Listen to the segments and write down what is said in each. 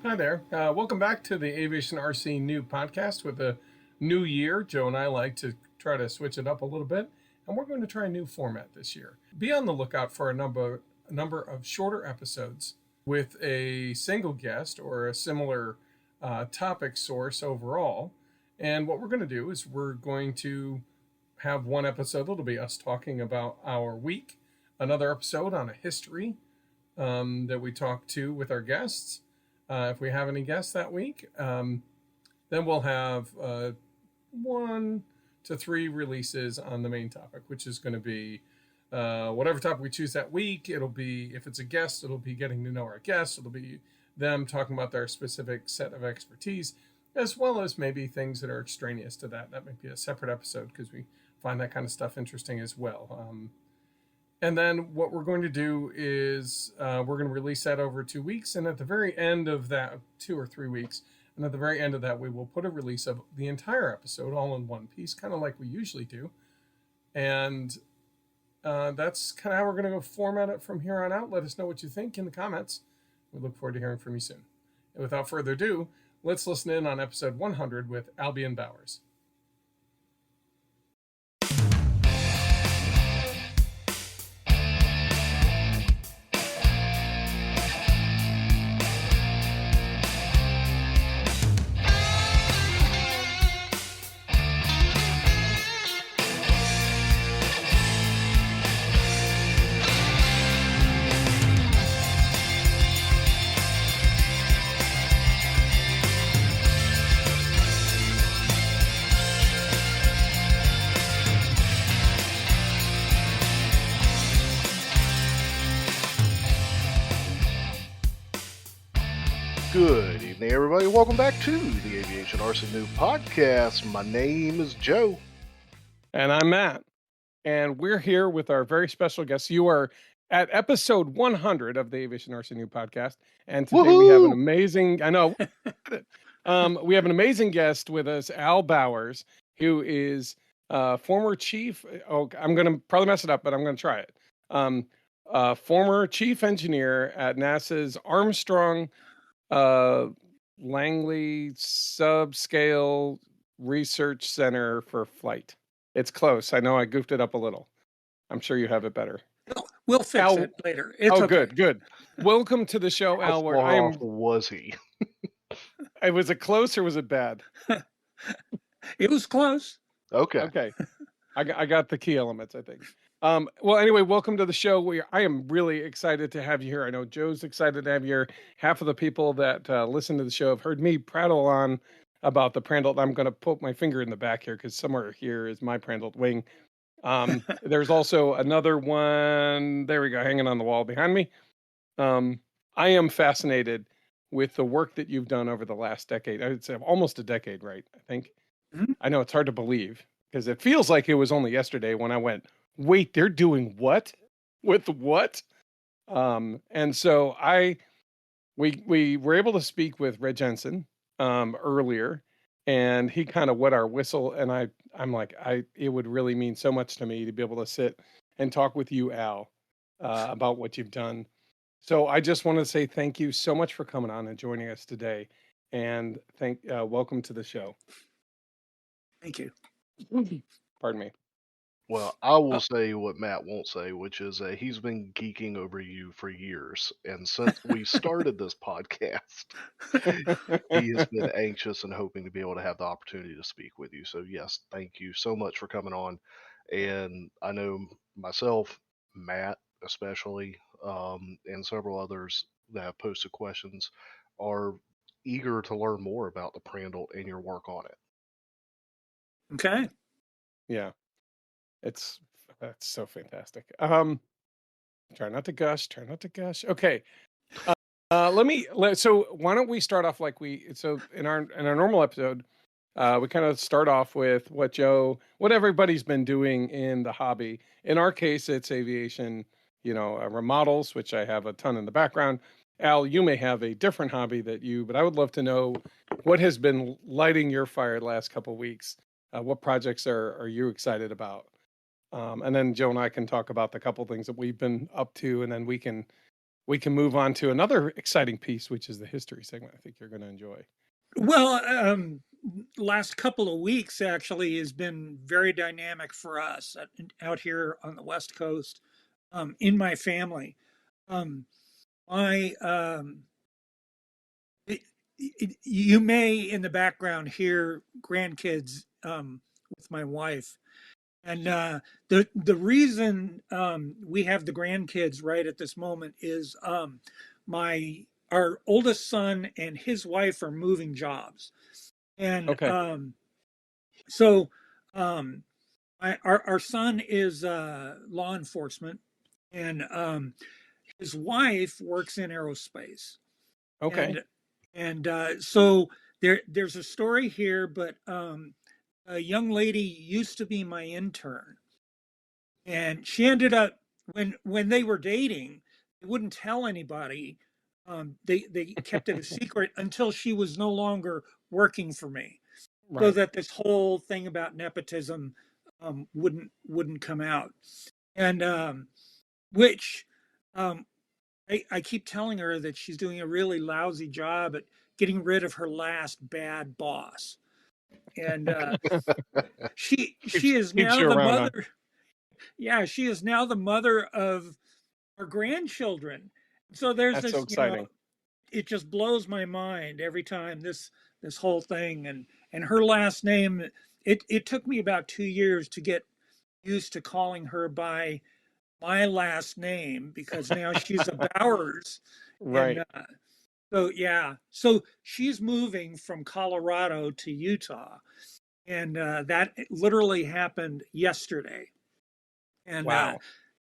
Hi there. Welcome back to the Aviation RCN podcast with a new year. Joe and I like to try to switch it up a little bit, and we're going to try a new format this year. Be on the lookout for a number of shorter episodes with a single guest or a similar topic source overall. And what we're going to do is we're going to have one episode that'll be us talking about our week, another episode on a history that we talk to with our guests. If we have any guests that week, then we'll have 1 to 3 releases on the main topic, which is going to be whatever topic we choose that week. It'll be, if it's a guest, it'll be getting to know our guests. It'll be them talking about their specific set of expertise, as well as maybe things that are extraneous to that. That might be a separate episode because we find that kind of stuff interesting as well. And then what we're going to do is we're going to release that over 2 weeks. And at the very end of that, 2 or 3 weeks, and at the very end of that, we will put a release of the entire episode all in one piece, kind of like we usually do. And that's kind of how we're going to go format it from here on out. Let us know what you think in the comments. We look forward to hearing from you soon. And without further ado, let's listen in on episode 100 with Albion Bowers. Good evening, everybody. Welcome back to the Aviation/RCN podcast. My name is Joe. And I'm Matt. And we're here with our very special guest. You are at episode 100 of the Aviation/RCN podcast. And today we have an amazing, we have an amazing guest with us, Al Bowers, who is former chief. Oh, I'm going to probably mess it up, but I'm going to try it. Former chief engineer at NASA's Armstrong Langley Subscale Research Center for Flight. It's close. I know I goofed it up a little. I'm sure you have it better. We'll fix it later. It's okay. Good. Welcome to the show, Al. How far off was he? Was it close or was it bad? It was close. Okay. I got the key elements, I think. Well, anyway, welcome to the show. I am really excited to have you here. I know Joe's excited to have you here. Half of the people that listen to the show have heard me prattle on about the Prandlt. I'm going to put my finger in the back here because somewhere here is my Prandlt wing. There's also another one. There we go, hanging on the wall behind me. I am fascinated with the work that you've done over the last decade. I would say almost a decade, right? I think. Mm-hmm. I know it's hard to believe because it feels like it was only yesterday when I went, wait, they're doing what? With what? And so we were able to speak with Red Jensen earlier, and he kind of wet our whistle, and I'm like, it would really mean so much to me to be able to sit and talk with you, Al, about what you've done. So I just want to say thank you so much for coming on and joining us today, and welcome to the show. Thank you. Pardon me. Well, I will say what Matt won't say, which is he's been geeking over you for years. And since we started this podcast, he has been anxious and hoping to be able to have the opportunity to speak with you. So, yes, thank you so much for coming on. And I know myself, Matt especially, and several others that have posted questions are eager to learn more about the Prandlt and your work on it. Okay. Yeah. That's so fantastic. Try not to gush. Okay. So why don't we start off like in our normal episode, we kind of start off with what everybody's been doing in the hobby. In our case, it's aviation, remodels, which I have a ton in the background. Al, you may have a different hobby but I would love to know what has been lighting your fire the last couple of weeks. What projects are you excited about? And then Joe and I can talk about the couple things that we've been up to, and then we can we can move on to another exciting piece, which is the history segment. I think you're going to enjoy. Well, last couple of weeks actually has been very dynamic for us out here on the West Coast, in my family. My you may in the background hear grandkids with my wife, and the reason we have the grandkids right at this moment is my our oldest son and his wife are moving jobs, and Okay. so um, our son is law enforcement, and his wife works in aerospace. Okay. And so there's a story here, but a young lady used to be my intern, and she ended up when they were dating, they wouldn't tell anybody. They kept it a secret until she was no longer working for me, so Right. that this whole thing about nepotism wouldn't come out. And which um, I keep telling her that she's doing a really lousy job at getting rid of her last bad boss. And she is Keeps now you the around, huh? mother. Yeah, she is now the mother of our grandchildren. So there's That's so this, exciting. it just blows my mind every time this whole thing, and her last name. It took me about 2 years to get used to calling her by my last name, because now she's a Bowers. And Right. so yeah, so she's moving from Colorado to Utah, and that literally happened yesterday. And Wow. that's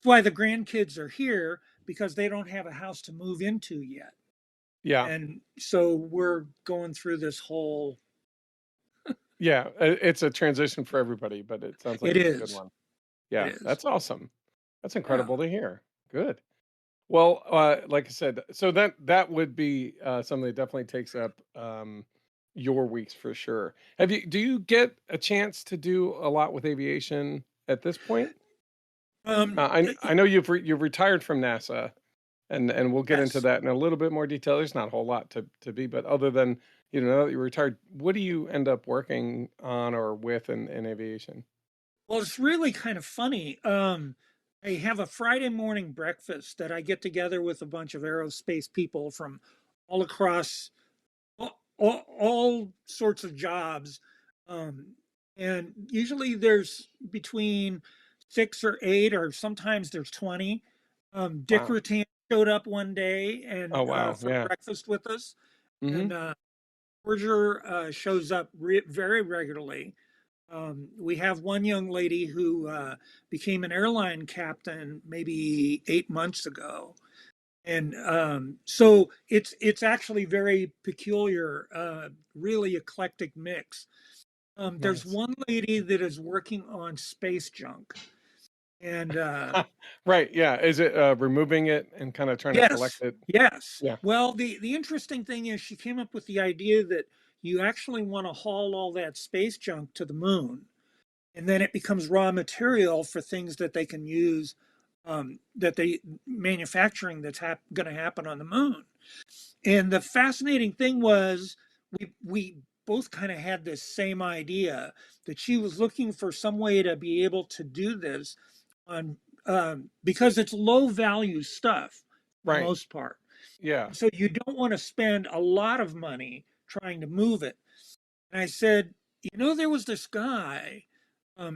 why the grandkids are here, because they don't have a house to move into yet. Yeah. And so we're going through this whole. Yeah. It's a transition for everybody, but it sounds like It it's a good is. one. It Yeah. is. That's awesome. That's Yeah. incredible to hear. Good. Well, like I said, so that would be something that definitely takes up your weeks for sure. Do you get a chance to do a lot with aviation at this point? Um. I know you've retired from NASA, and we'll get into Yes. that in a little bit more detail. There's not a whole lot to be, but other than now that you're retired, what do you end up working on or with in aviation? Well, it's really kind of funny. I have a Friday morning breakfast that I get together with a bunch of aerospace people from all across all sorts of jobs. Um, and usually there's between 6 or 8, or sometimes there's 20. Dick Wow. Rutan showed up one day Oh and wow. for Yeah. breakfast with us, Hmm. and Berger shows up very regularly. We have one young lady who became an airline captain maybe 8 months ago, and so it's actually very peculiar, really eclectic mix. There's Nice. one lady that is working on space junk, and Right. Yeah. Is it removing it and kind of trying to collect yes, it? yes. Yeah. Well, the interesting thing is she came up with the idea that you actually want to haul all that space junk to the moon, and then it becomes raw material for things that they can use, that they manufacturing that's going to happen on the moon. And the fascinating thing was we both kind of had this same idea, that she was looking for some way to be able to do this on, because it's low value stuff for the Right. most part. Yeah. So you don't want to spend a lot of money trying to move it. And I said, there was this guy,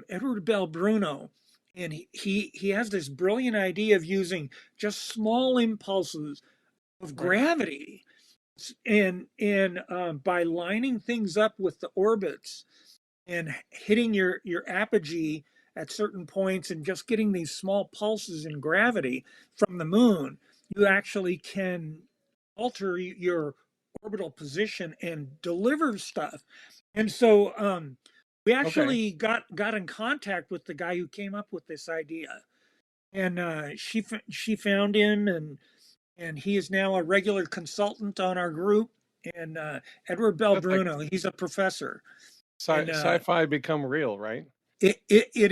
Edward Bell Bruno, and he has this brilliant idea of using just small impulses of Right. gravity, and by lining things up with the orbits and hitting your apogee at certain points and just getting these small pulses in gravity from the moon, you actually can alter your orbital position and deliver stuff. And so we Okay. actually got in contact with the guy who came up with this idea, and she found him, and he is now a regular consultant on our group. And Edward Bell That's like Bruno, he's a professor, and sci-fi become real, right? it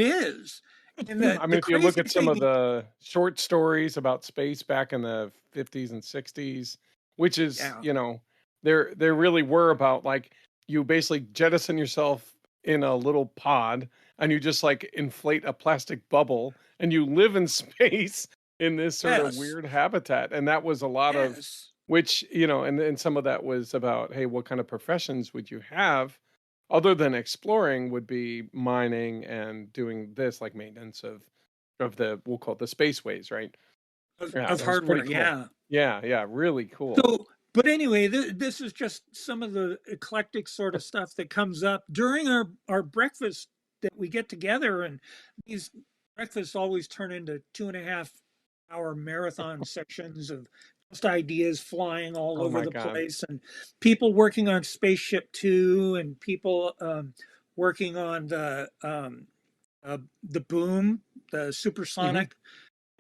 is. And I mean, the if you look crazy at some of thing, the short stories about space back in the 50s and 60s, which is, yeah, there really were about like you basically jettison yourself in a little pod and you just like inflate a plastic bubble and you live in space in this sort of yes, weird habitat. And that was a lot of yes, which, and some of that was about, hey, what kind of professions would you have? Other than exploring would be mining and doing this like maintenance of the we'll call it the spaceways, right? Yeah, of that was pretty hardware, cool. yeah. Yeah, yeah, really cool. So, but anyway, this is just some of the eclectic sort of stuff that comes up during our breakfast that we get together, and these breakfasts always turn into 2.5 hour marathon sections of just ideas flying all Oh over my the God. place, and people working on Spaceship Two, and people working on the boom, the Hmm. supersonic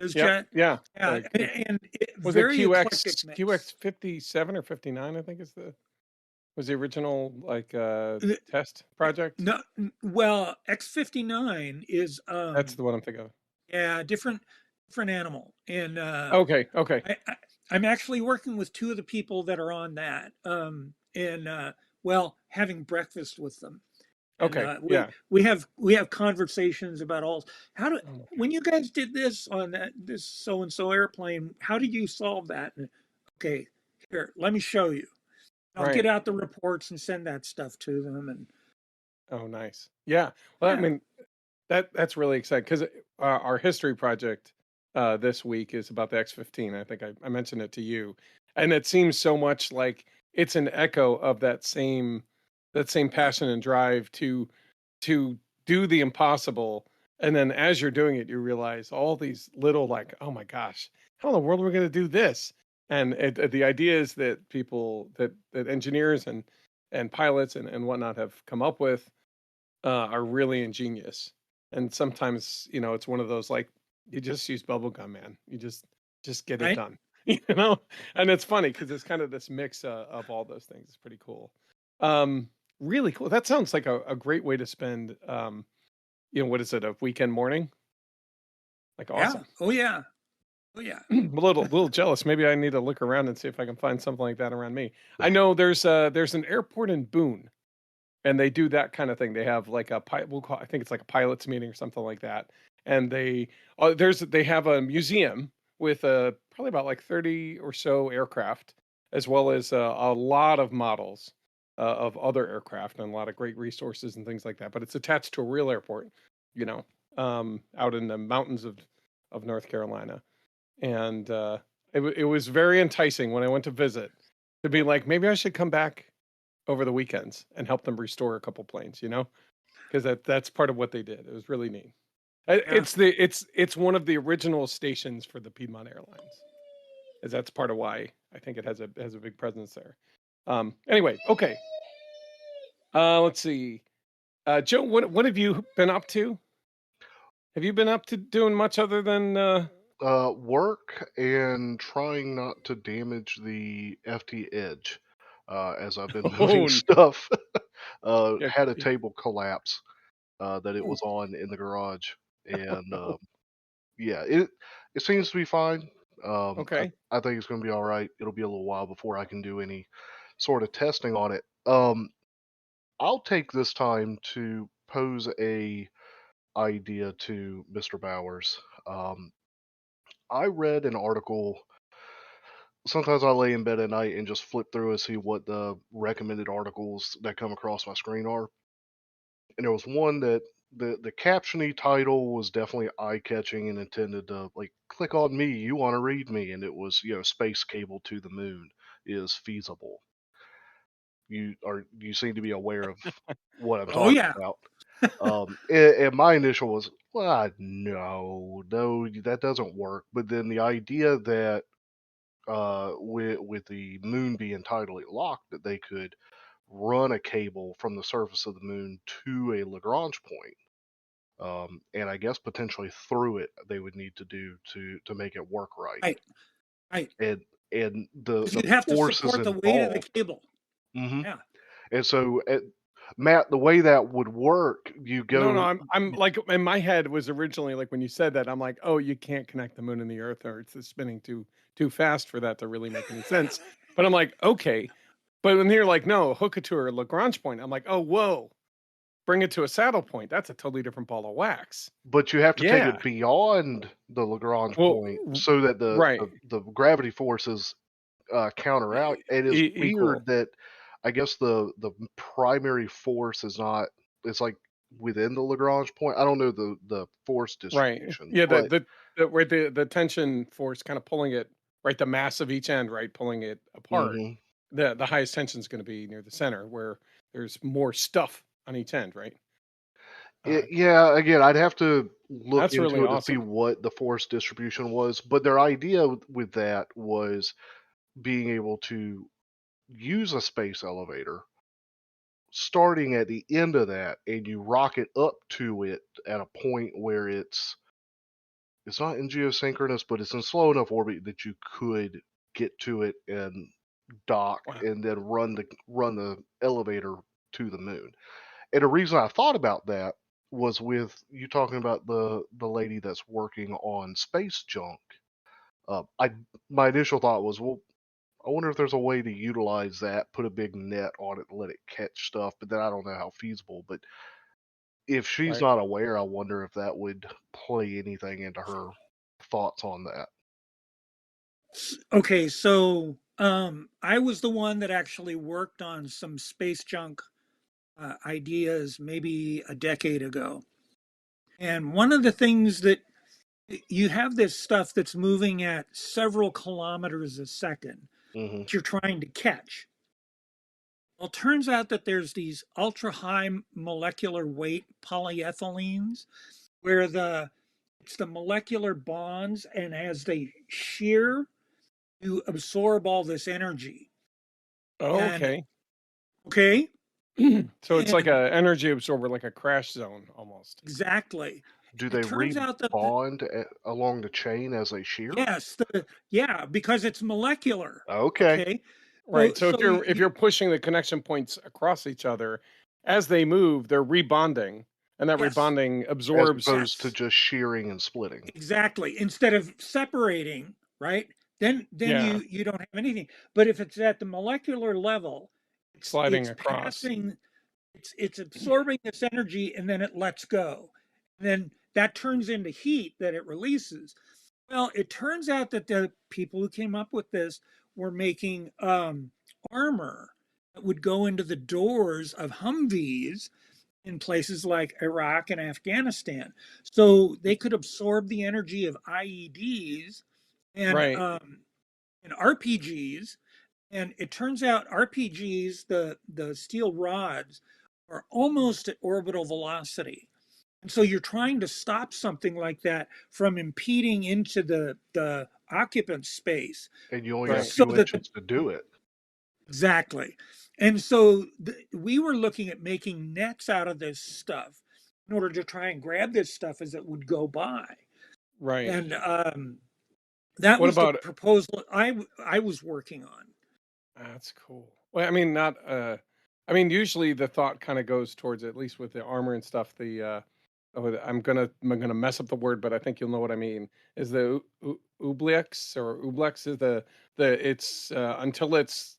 Yep. jet. Yeah. Yeah, and Was it very eclectic QX mix. 57 or 59, I think is the original like test project? No, well, X-59 is That's the one I'm thinking of. yeah, different animal. And Okay, okay. I'm actually working with two of the people that are on that. And well, having breakfast with them. And Okay. Yeah. we have conversations about all how do Oh my when you guys did this on this so and so airplane, how did you solve that? And, okay, here, let me show you. I'll get Right. out the reports and send that stuff to them. And Oh, nice. Yeah. Well, I yeah, mean, that's really exciting because our history project this week is about the X-15. I think I mentioned it to you, and it seems so much like it's an echo of that same yeah, passion and drive to do the impossible. And then as you're doing it, you realize all these little like, oh my gosh, how in the world are we going to do this? And the idea is that people that engineers and pilots and whatnot have come up with are really ingenious. And sometimes, it's one of those like you just use bubble gum, man. You just get it right. done, you know. And it's funny because it's kind of this mix of all those things. It's pretty cool. Um, really cool. That sounds like a great way to spend. What is it? A weekend morning? Like Yeah. awesome. Oh yeah. Oh yeah. I'm a little jealous. Maybe I need to look around and see if I can find something like that around me. I know there's an airport in Boone and they do that kind of thing. They have like I think it's like a pilots meeting or something like that. And they have a museum with probably about like 30 or so aircraft, as well as a lot of models of other aircraft and a lot of great resources and things like that. But it's attached to a real airport, you know, out in the mountains of North Carolina. And it was very enticing when I went to visit to be like, maybe I should come back over the weekends and help them restore a couple planes, because that's part of what they did. It was really neat. Yeah. It's one of the original stations for the Piedmont Airlines, as that's part of why I think it has a big presence there. Anyway, okay. Let's see. Joe, what have you been up to? Have you been up to doing much other than Work and trying not to damage the FT Edge as I've been moving oh stuff. yeah, Had a table collapse that it Oh, was on in the garage, and yeah, it seems to be fine. okay. I think it's going to be all right. It'll be a little while before I can do any sort of testing on it. I'll take this time to pose a idea to Mr. Bowers. I read an article. Sometimes I lay in bed at night and just flip through and see what the recommended articles that come across my screen are. And there was one that the captiony title was definitely eye catching and intended to like click on me, you want to read me, and it was space cable to the moon is feasible. You seem to be aware of what I'm oh talking yeah. about. And my initial was, well, no, that doesn't work. But then the idea that with the moon being tidally locked, that they could run a cable from the surface of the moon to a Lagrange point, and I guess potentially through it, they would need to do to make it work right, Right. Right. and and the Because the you'd have to forces support the weight of the involved. cable. Hmm. Yeah. And so Matt, the way that would work, you No, go. I'm like, in my head was originally like when you said that, I'm like, oh, you can't connect the moon and the Earth, or it's spinning too fast for that to really make any sense. But I'm like, okay. But when you're like, no, hook it to a Lagrange point, I'm like, oh, whoa, bring it to a saddle point. That's a totally different ball of wax. But you have to take Yeah. it beyond the Lagrange Well, point so that right. the gravity forces counter out. It is weird Equal. that I guess the primary force is not. It's like within the Lagrange point. I don't know the force Right. distribution, Yeah. but The tension force kind of pulling it, right. The mass of each end, right, pulling it apart. mhm. The highest tension is going to be near the center, where there's more stuff on each end, right? Yeah, again, I'd have to look That's really into it to see awesome. what the force distribution was. But their idea with that was being able to use a space elevator starting at the end of that, and you rocket up to it at a point where it's not in geosynchronous, but it's in slow enough orbit that you could get to it and dock Wow. and then run the elevator to the moon. And the reason I thought about that was with you talking about the lady that's working on space junk. I My initial thought was, well, I wonder if there's a way to utilize that, put a big net on it, and let it catch stuff. But then I don't know how feasible. But if she's Right. not aware, I wonder if that would play anything into her thoughts on that. Okay, so I was the one that actually worked on some space junk ideas maybe a decade ago. And one of the things that you have this stuff that's moving at several kilometers a second Hmm. that you're trying to catch. Well, it turns out that there's these ultra high molecular weight polyethylenes where it's the molecular bonds, and as they shear, you absorb all this energy. Oh, And okay. okay, So it's like and a energy absorber, like a crash zone almost. exactly. Do And it they turns out that rebond along the chain as they shear? yes, yeah, because it's molecular. Okay. Okay, Right. So so if you're pushing the connection points across each other, as they move, they're rebonding, and that yes, rebonding As absorbs. opposed to yes, just shearing and splitting. exactly. Instead of separating, right? Then Yeah, you don't have anything. But if it's at the molecular level, sliding it's across. passing, it's absorbing this energy, and then it lets go. And then that turns into heat that it releases. Well, it turns out that the people who came up with this were making armor that would go into the doors of Humvees in places like Iraq and Afghanistan. So they could absorb the energy of IEDs Right. and RPGs. And it turns out RPGs, the steel rods, are almost at orbital velocity. And so you're trying to stop something like that from impeding into the occupant space. And you only got a Right. So few that inches to do it. exactly. And so we were looking at making nets out of this stuff in order to try and grab this stuff as it would go by. Right. And that What was the about? proposal I was working on. That's cool. Well, I mean, not. I mean, usually the thought kind of goes towards, at least with the armor and stuff. I'm gonna mess up the word, but I think you'll know what I mean. Is the Ublex is the it's until it's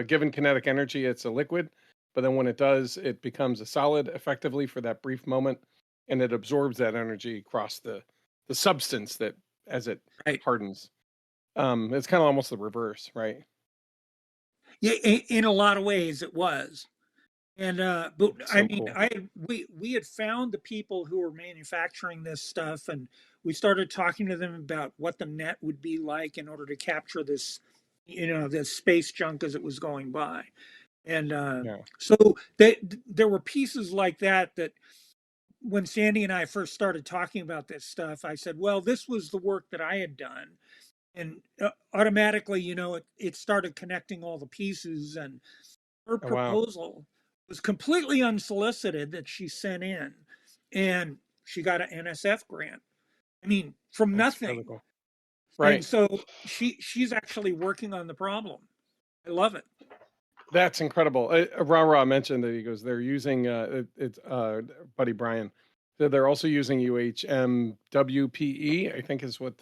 given kinetic energy, it's a liquid, but then when it does, it becomes a solid effectively for that brief moment, and it absorbs that energy across the substance that as it Right. hardens. It's kind of almost the reverse, right? Yeah, in a lot of ways it was. And but It's I so mean, cool. we had found the people who were manufacturing this stuff, and we started talking to them about what the net would be like in order to capture this, this space junk as it was going by. And Yeah. so there were pieces like that when Sandy and I first started talking about this stuff, I said, well, this was the work that I had done. And automatically, it started connecting all the pieces. And her Oh, wow. proposal was completely unsolicited that she sent in. And she got an NSF grant. I mean, from That's really nothing. cool. And Right. so she's actually working on the problem. I love it. That's incredible. Ra mentioned that he goes, they're using Buddy Brian. They're also using UHMWPE, I think is what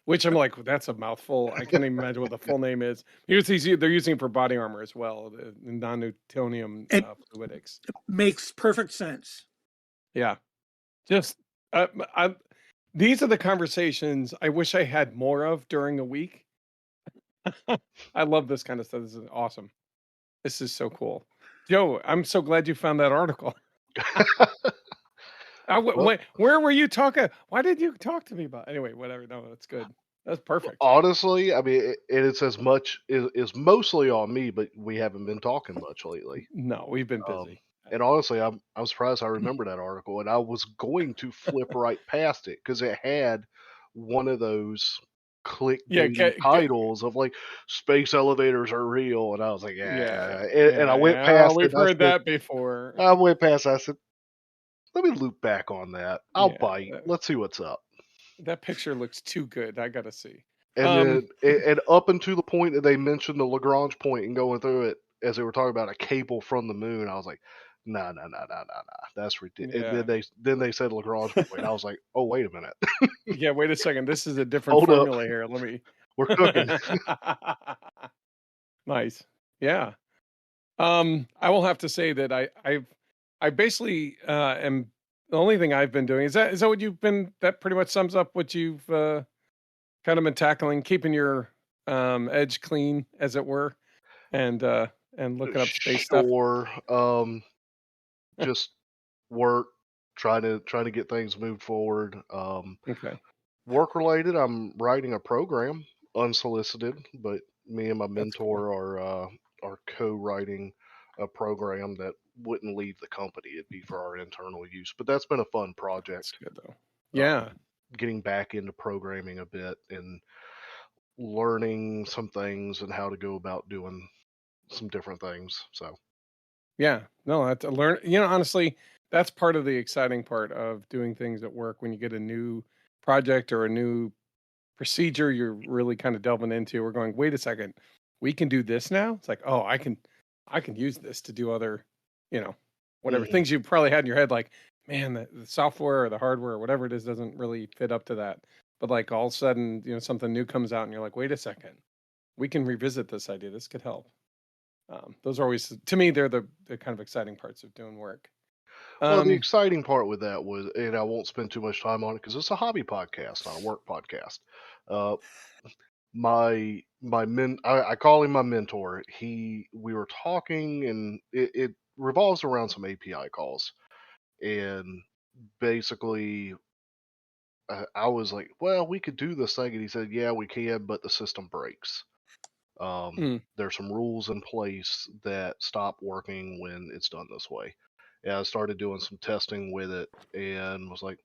which I'm like, that's a mouthful. I can't even imagine what the full name is. They're using it for body armor as well, the non-newtonium It fluidics. makes perfect sense. Yeah. Just, these are the conversations I wish I had more of during the week. I love this kind of stuff. This is awesome. This is so cool. Joe, I'm so glad you found that article. Well, Where were you talking? Why did you talk to me about? Anyway, whatever. No, that's good. That's perfect. honestly, I mean, it's as much is mostly on me, but we haven't been talking much lately. No, we've been busy. And honestly, I'm surprised I remember that article, and I was going to flip right past it because it had one of those Yeah, clickbaity titles of like space elevators are real, and I was like, yeah, and I went past we've it. And heard that before. I went past. I said, let me loop back on that. I'll Yeah, bite. Let's see what's up. that picture looks too good. I gotta see. And then, and up until the point that they mentioned the Lagrange point and going through it as they were talking about a cable from the moon, I was like, nah, that's ridiculous. Yeah. And then they said Lagrange point. I was like, oh, wait a minute, Yeah, wait a second. This is a different hold up, formula here. Let me. we're cooking. Nice. Yeah. I will have to say that I basically am the only thing I've been doing is that what you've been. That pretty much sums up what you've kind of been tackling, keeping your edge clean, as it were, and looking up space stuff. Sure. Just work, trying to get things moved forward. Okay. Work related, I'm writing a program unsolicited, but me and my That's cool. mentor are co-writing a program that wouldn't leave the company. It'd be for our internal use. But that's been a fun That's project. good though. Yeah. Getting back into programming a bit and learning some things and how to go about doing some different things. So Yeah. No, that's learn. Honestly, that's part of the exciting part of doing things at work when you get a new project or a new procedure you're really kind of delving into. We're going, wait a second, we can do this now. It's like, oh, I can use this to do other, whatever mhm. things you probably had in your head, like, man, the software or the hardware or whatever it is doesn't really fit up to that. But like all of a sudden, something new comes out and you're like, wait a second, we can revisit this idea. This could help. Those are always, to me, they're the kind of exciting parts of doing work. Well, the exciting part with that was, and I won't spend too much time on it because it's a hobby podcast, not a work podcast. Uh, I call him my mentor. We were talking, and it revolves around some API calls, and basically, I was like, well, we could do this thing, and he said, yeah, we can, but the system breaks. There's some rules in place that stop working when it's done this way. And I started doing some testing with it and was like,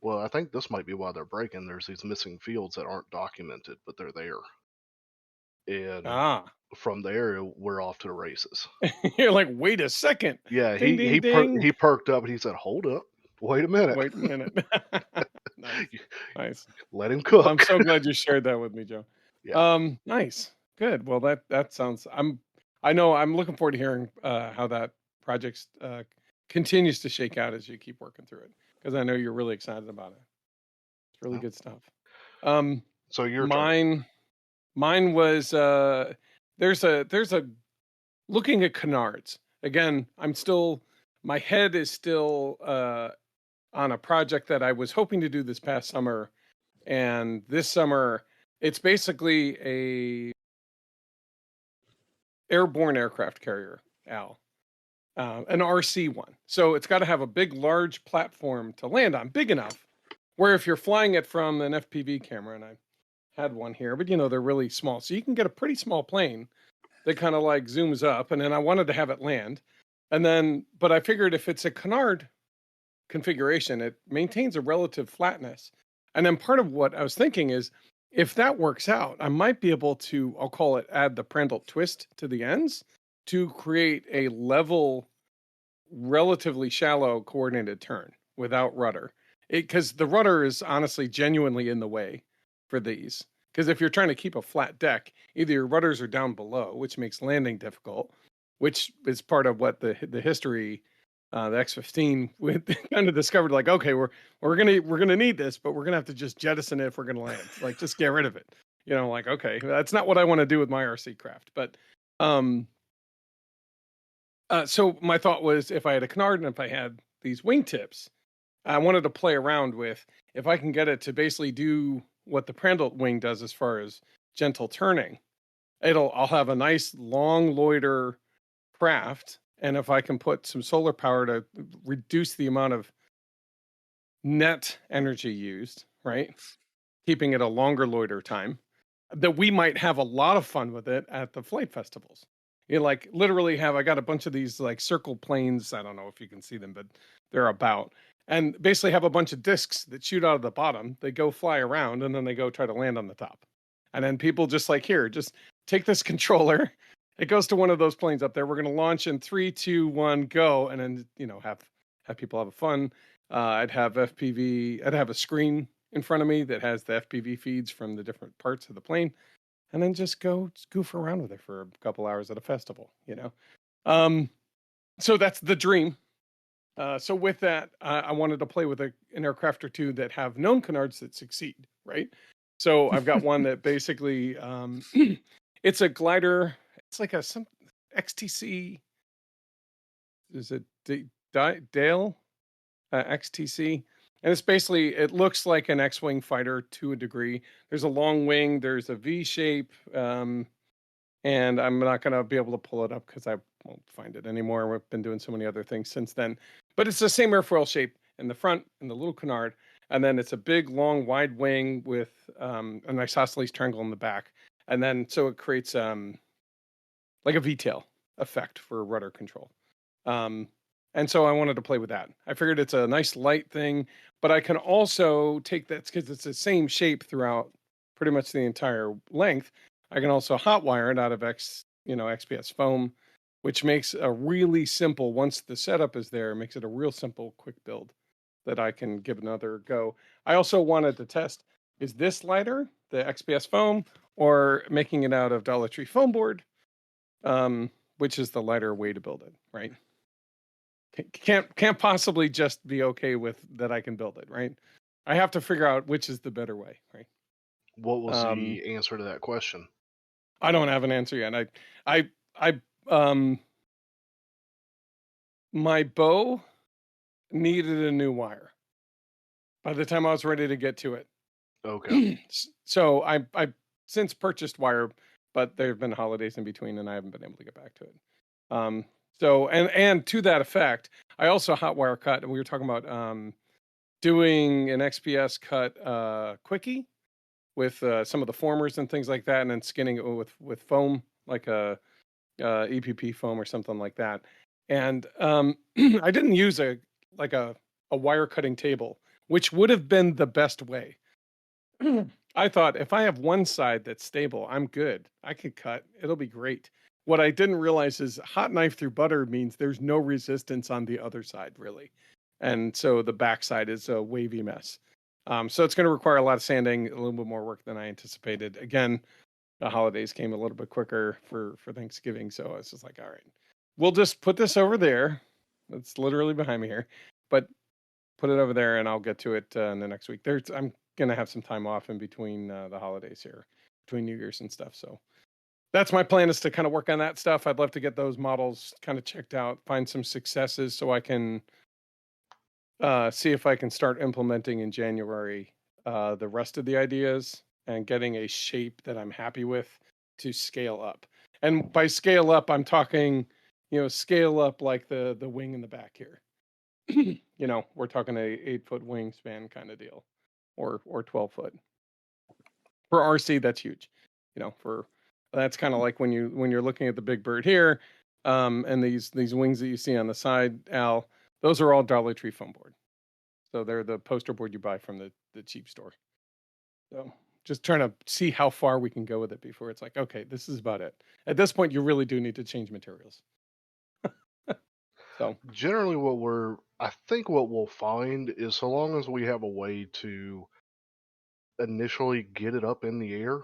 well, I think this might be why they're breaking. There's these missing fields that aren't documented, but they're there. And from there, we're off to the races. You're like, wait a second. Yeah, Ding, ding, ding. he perked up and he said, hold up, wait a minute. Wait a minute. Nice. Let him cook. I'm so glad you shared that with me, Joe. Yeah. Nice. Good. Well, that sounds. I know. I'm looking forward to hearing how that project continues to shake out as you keep working through it, because I know you're really excited about it. It's really good stuff. So your turn. Mine was there's a looking at canards again. My head is still on a project that I was hoping to do this past summer, and this summer it's basically a airborne aircraft carrier, Al, an RC one. So it's got to have a big, large platform to land on, big enough where if you're flying it from an FPV camera, and I had one here, but they're really small, so you can get a pretty small plane that kind of like zooms up, and then I wanted to have it land, but I figured if it's a canard configuration, it maintains a relative flatness. And then part of what I was thinking is, if that works out, I might be able to, I'll call it, add the Prandtl twist to the ends to create a level, relatively shallow coordinated turn without rudder. Because the rudder is honestly genuinely in the way for these. Because if you're trying to keep a flat deck, either your rudders are down below, which makes landing difficult, which is part of what the history, the X-15 kind of discovered. Like, okay, we're gonna need this, but we're gonna have to just jettison it if we're gonna land. Like, just get rid of it. Like, okay, that's not what I want to do with my RC craft. But so my thought was, if I had a canard and if I had these wingtips, I wanted to play around with if I can get it to basically do what the Prandlt wing does as far as gentle turning. I'll have a nice long loiter craft, and if I can put some solar power to reduce the amount of net energy used, right? Keeping it a longer loiter time, that we might have a lot of fun with it at the flight festivals. Like literally I got a bunch of these like circle planes. I don't know if you can see them, but they're about, and basically have a bunch of discs that shoot out of the bottom. They go fly around and then they go try to land on the top. And then people just like, here, just take this controller. It goes to one of those planes up there. We're going to launch in 3, 2, 1, go. And then, have people have fun. I'd have FPV. I'd have a screen in front of me that has the FPV feeds from the different parts of the plane, and then just goof around with it for a couple hours at a festival, So that's the dream. So with that, I wanted to play with an aircraft or two that have known canards that succeed, right? So I've got one that basically, it's a glider. It's like some XTC. Is it Dale XTC? And it's basically, it looks like an X-Wing fighter to a degree. There's a long wing, there's a V shape, and I'm not going to be able to pull it up because I won't find it anymore. We've been doing so many other things since then. But it's the same airfoil shape in the front and the little canard. And then it's a big, long, wide wing with an isosceles triangle in the back. And then so it creates like a V-tail effect for rudder control. And so I wanted to play with that. I figured it's a nice light thing, but I can also take that because it's the same shape throughout pretty much the entire length. I can also hot wire it out of XPS foam, which makes a really simple, once the setup is there, it makes it a real simple, quick build that I can give another go. I also wanted to test, is this lighter, the XPS foam, or making it out of Dollar Tree foam board, which is the lighter way to build it, right? Can't possibly just be okay with that I can build it, right? I have to figure out which is the better way, right? What was the answer to that question? I don't have an answer yet. My bow needed a new wire by the time I was ready to get to it. Okay. So I since purchased wire, but there have been holidays in between and I haven't been able to get back to it. So, and to that effect, I also hot wire cut, and we were talking about doing an XPS cut quickie with some of the formers and things like that, and then skinning it with foam, like a EPP foam or something like that. And I didn't use a wire cutting table, which would have been the best way. I thought if I have one side that's stable, I'm good. I could cut. It'll be great. What I didn't realize is hot knife through butter means there's no resistance on the other side, really. And so the backside is a wavy mess. So it's going to require a lot of sanding, a little bit more work than I anticipated. Again, the holidays came a little bit quicker for Thanksgiving. So I was just like, all right, we'll just put this over there. It's literally behind me here, but put it over there and I'll get to it in the next week. I'm going to have some time off in between the holidays here, between New Year's and stuff. So that's my plan, is to kind of work on that stuff. I'd love to get those models kind of checked out, find some successes so I can see if I can start implementing in January the rest of the ideas and getting a shape that I'm happy with to scale up. And by scale up, I'm talking, scale up like the wing in the back here. We're talking a 8-foot wingspan kind of deal, or 12 foot. For RC, that's huge. That's kind of like when you're looking at the big bird here, and these wings that you see on the side, Al, those are all Dollar Tree foam board. So they're the poster board you buy from the cheap store. So just trying to see how far we can go with it before it's like, okay, this is about it. At this point, you really do need to change materials. So generally I think what we'll find is, so long as we have a way to initially get it up in the air,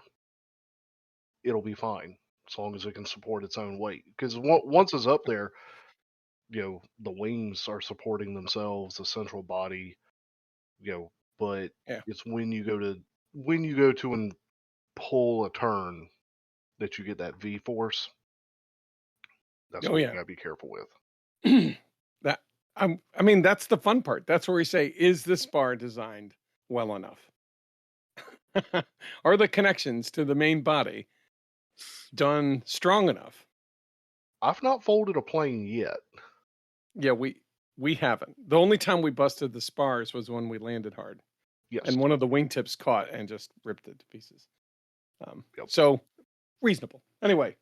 it'll be fine as long as it can support its own weight. Because once it's up there, the wings are supporting themselves, the central body, but Yeah. it's when you go to and pull a turn that you get that V force. That's Oh what you yeah. gotta be careful with. That I mean, that's the fun part. That's where we say, is this bar designed well enough? Are the connections to the main body done strong enough? I've not folded a plane yet. Yeah, we haven't. The only time we busted the spars was when we landed hard, Yes. and one of the wingtips caught and just ripped it to pieces. Yep. So reasonable. Anyway,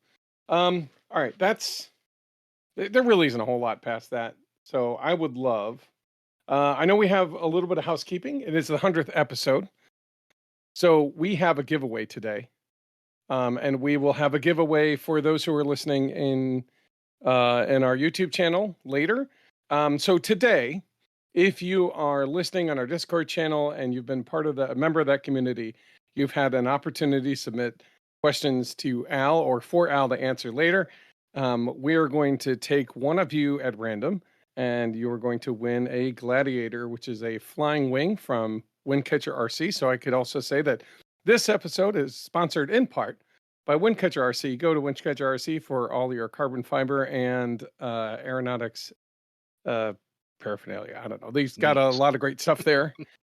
all right. There really isn't a whole lot past that. So I would love. I know we have a little bit of housekeeping. It is the 100th episode, so we have a giveaway today, and we will have a giveaway for those who are listening in our YouTube channel later. So today, if you are listening on our Discord channel and you've been a member of that community, you've had an opportunity to submit questions to Al or for Al to answer later. We are going to take one of you at random, and you are going to win a Gladiator, which is a flying wing from Windcatcher RC. So I could also say that this episode is sponsored in part by Windcatcher RC. Go to Windcatcher RC for all your carbon fiber and aeronautics paraphernalia. I don't know. They've got a lot of great stuff there.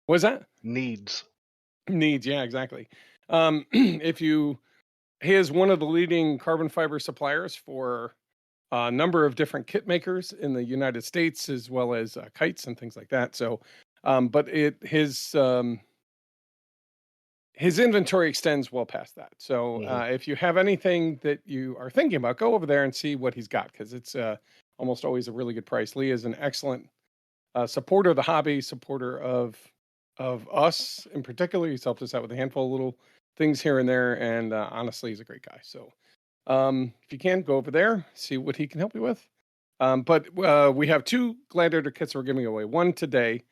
What was that? Needs. Yeah, exactly. He is one of the leading carbon fiber suppliers for a number of different kit makers in the United States, as well as kites and things like that. So, but his inventory extends well past that. So if you have anything that you are thinking about, go over there and see what he's got, because it's almost always a really good price. Lee is an excellent supporter of the hobby, supporter of us in particular. He's helped us out with a handful of little things here and there, and honestly, he's a great guy. So if you can, go over there, see what he can help you with. But we have 2 Gladiator kits we're giving away. One today,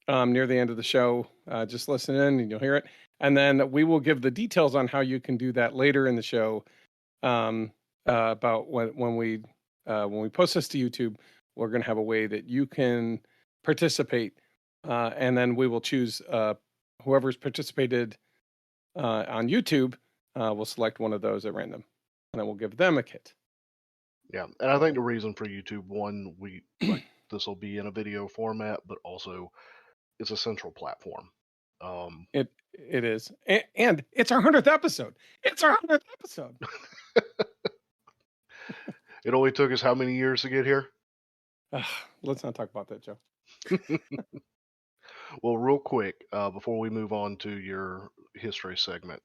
near the end of the show. Just listen in and you'll hear it. And then we will give the details on how you can do that later in the show. About when we post this to YouTube, we're going to have a way that you can participate, and then we will choose whoever's participated on YouTube. We'll select one of those at random, and then we'll give them a kit. Yeah, and I think the reason for YouTube, one, this will be in a video format, but also it's a central platform. It is, and it's our 100th episode. It's our 100th episode. It only took us how many years to get here? Let's not talk about that, Joe. Well, real quick, before we move on to your history segment,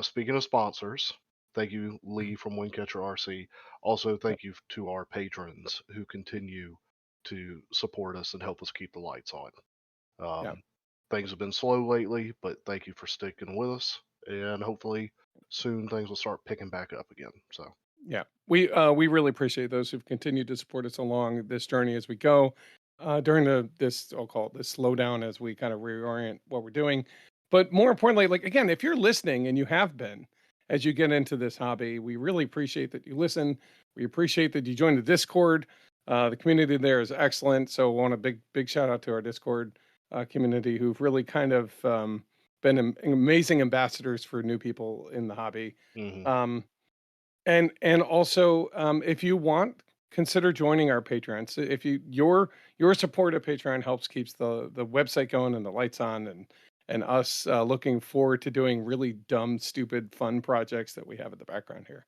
speaking of sponsors, thank you, Lee from Windcatcher RC. Also, thank you to our patrons who continue to support us and help us keep the lights on. Things have been slow lately, but thank you for sticking with us, and hopefully soon things will start picking back up again. So yeah, we really appreciate those who've continued to support us along this journey as we go during I'll call it this slowdown as we kind of reorient what we're doing. But more importantly, like, again, if you're listening, and you have been, as you get into this hobby, we really appreciate that you listen. We appreciate that you join the Discord. The community there is excellent. So I want a big shout out to our Discord community, who've really kind of been amazing ambassadors for new people in the hobby. And also, if you want, consider joining our Patreon. So if your support at Patreon helps keeps the website going and the lights on, and us looking forward to doing really dumb, stupid, fun projects that we have in the background here.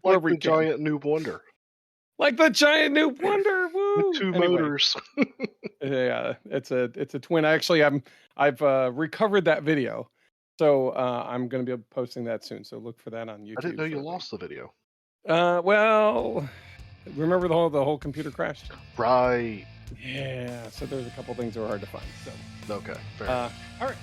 like the giant Noob Wonder. Like the giant Noob Wonder, woo! With 2 motors. Yeah, it's a twin. Actually, I've recovered that video, so I'm going to be posting that soon. So look for that on YouTube. I didn't know you lost the video. Well, remember the whole computer crashed? Right. Yeah. So there's a couple things that were hard to find. So okay, fair enough. All right.